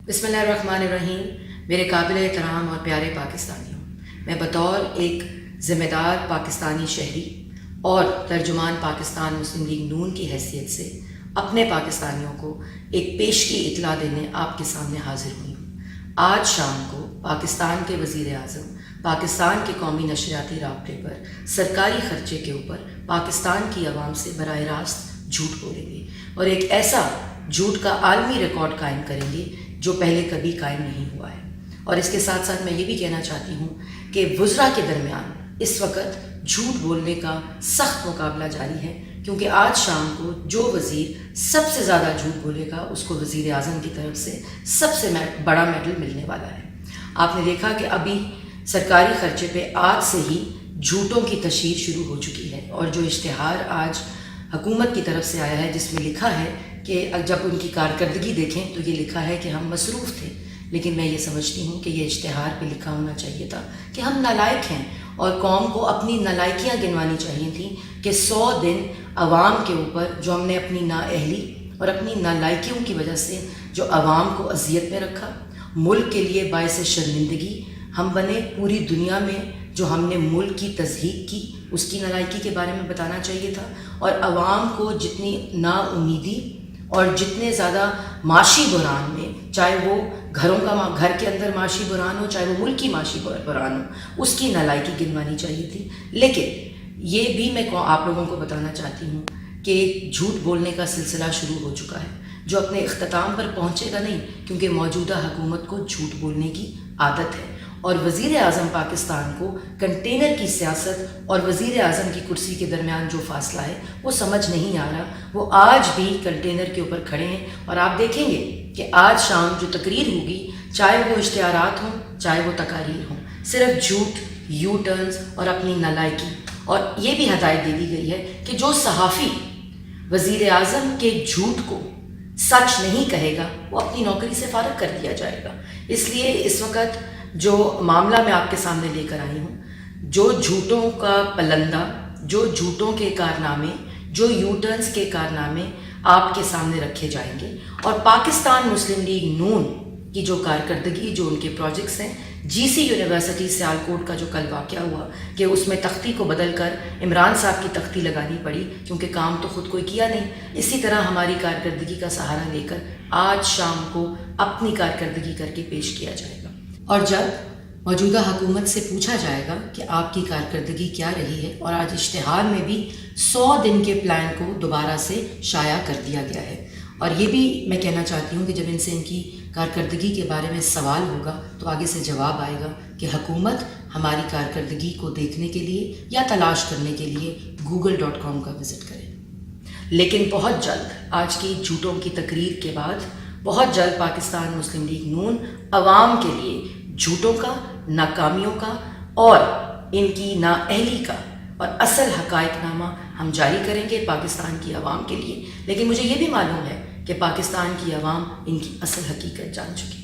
بسم اللہ الرحمن الرحیم۔ میرے قابل احترام اور پیارے پاکستانیوں، میں بطور ایک ذمہ دار پاکستانی شہری اور ترجمان پاکستان مسلم لیگ نون کی حیثیت سے اپنے پاکستانیوں کو ایک پیشگی اطلاع دینے آپ کے سامنے حاضر ہوئی ہوں۔ آج شام کو پاکستان کے وزیر اعظم پاکستان کے قومی نشریاتی رابطے پر سرکاری خرچے کے اوپر پاکستان کی عوام سے براہ راست جھوٹ بولیں گے اور ایک ایسا جھوٹ کا عالمی ریکارڈ قائم کریں گے جو پہلے کبھی قائم نہیں ہوا ہے۔ اور اس کے ساتھ ساتھ میں یہ بھی کہنا چاہتی ہوں کہ وزراء کے درمیان اس وقت جھوٹ بولنے کا سخت مقابلہ جاری ہے، کیونکہ آج شام کو جو وزیر سب سے زیادہ جھوٹ بولے گا اس کو وزیر اعظم کی طرف سے سب سے بڑا میڈل ملنے والا ہے۔ آپ نے دیکھا کہ ابھی سرکاری خرچے پہ آج سے ہی جھوٹوں کی تشہیر شروع ہو چکی ہے، اور جو اشتہار آج حکومت کی طرف سے آیا ہے جس میں لکھا ہے کہ جب ان کی کارکردگی دیکھیں تو یہ لکھا ہے کہ ہم مصروف تھے، لیکن میں یہ سمجھتی ہوں کہ یہ اشتہار پہ لکھا ہونا چاہیے تھا کہ ہم نالائق ہیں، اور قوم کو اپنی نالائکیاں گنوانی چاہیے تھیں کہ 100 دن عوام کے اوپر جو ہم نے اپنی نااہلی اور اپنی نالائکیوں کی وجہ سے جو عوام کو اذیت میں رکھا، ملک کے لیے باعث شرمندگی ہم بنے، پوری دنیا میں جو ہم نے ملک کی تضحیک کی اس کی نالائکی کے بارے میں بتانا چاہیے تھا، اور عوام کو جتنی نا امیدی اور جتنے زیادہ معاشی بحران میں، چاہے وہ گھر کے اندر معاشی بحران ہو، چاہے وہ ملکی معاشی بحران ہو، اس کی نالائکی گنوانی چاہیے تھی۔ لیکن یہ بھی میں آپ لوگوں کو بتانا چاہتی ہوں کہ جھوٹ بولنے کا سلسلہ شروع ہو چکا ہے جو اپنے اختتام پر پہنچے گا نہیں، کیونکہ موجودہ حکومت کو جھوٹ بولنے کی عادت ہے، اور وزیر اعظم پاکستان کو کنٹینر کی سیاست اور وزیر اعظم کی کرسی کے درمیان جو فاصلہ ہے وہ سمجھ نہیں آ رہا۔ وہ آج بھی کنٹینر کے اوپر کھڑے ہیں، اور آپ دیکھیں گے کہ آج شام جو تقریر ہوگی، چاہے وہ اشتہارات ہوں چاہے وہ تقاریر ہوں، صرف جھوٹ، یو ٹرنز اور اپنی نالائکی۔ اور یہ بھی ہدایت دے دی گئی ہے کہ جو صحافی وزیر اعظم کے جھوٹ کو سچ نہیں کہے گا وہ اپنی نوکری سے فارغ کر دیا جائے گا۔ اس لیے اس وقت جو معاملہ میں آپ کے سامنے لے کر آئی ہوں، جو جھوٹوں کا پلندہ، جو جھوٹوں کے کارنامے، جو یو ٹرنز کے کارنامے آپ کے سامنے رکھے جائیں گے، اور پاکستان مسلم لیگ نون کی جو کارکردگی، جو ان کے پروجیکٹس ہیں، جی سی یونیورسٹی سیالکوٹ کا جو کل واقعہ ہوا کہ اس میں تختی کو بدل کر عمران صاحب کی تختی لگانی پڑی کیونکہ کام تو خود کوئی کیا نہیں، اسی طرح ہماری کارکردگی کا سہارا لے کر آج شام کو اپنی کارکردگی کر کے پیش کیا جائے گا، اور جب موجودہ حکومت سے پوچھا جائے گا کہ آپ کی کارکردگی کیا رہی ہے، اور آج اشتہار میں بھی 100 دن کے پلان کو دوبارہ سے شائع کر دیا گیا ہے، اور یہ بھی میں کہنا چاہتی ہوں کہ جب ان سے ان کی کارکردگی کے بارے میں سوال ہوگا تو آگے سے جواب آئے گا کہ حکومت ہماری کارکردگی کو دیکھنے کے لیے یا تلاش کرنے کے لیے google.com کا وزٹ کرے۔ لیکن بہت جلد آج کی جھوٹوں کی تقریر کے بعد بہت جلد پاکستان مسلم لیگ نون عوام کے لیے جھوٹوں کا، ناکامیوں کا اور ان کی نااہلی کا اور اصل حقائق نامہ ہم جاری کریں گے پاکستان کی عوام کے لیے۔ لیکن مجھے یہ بھی معلوم ہے کہ پاکستان کی عوام ان کی اصل حقیقت جان چکی ہے۔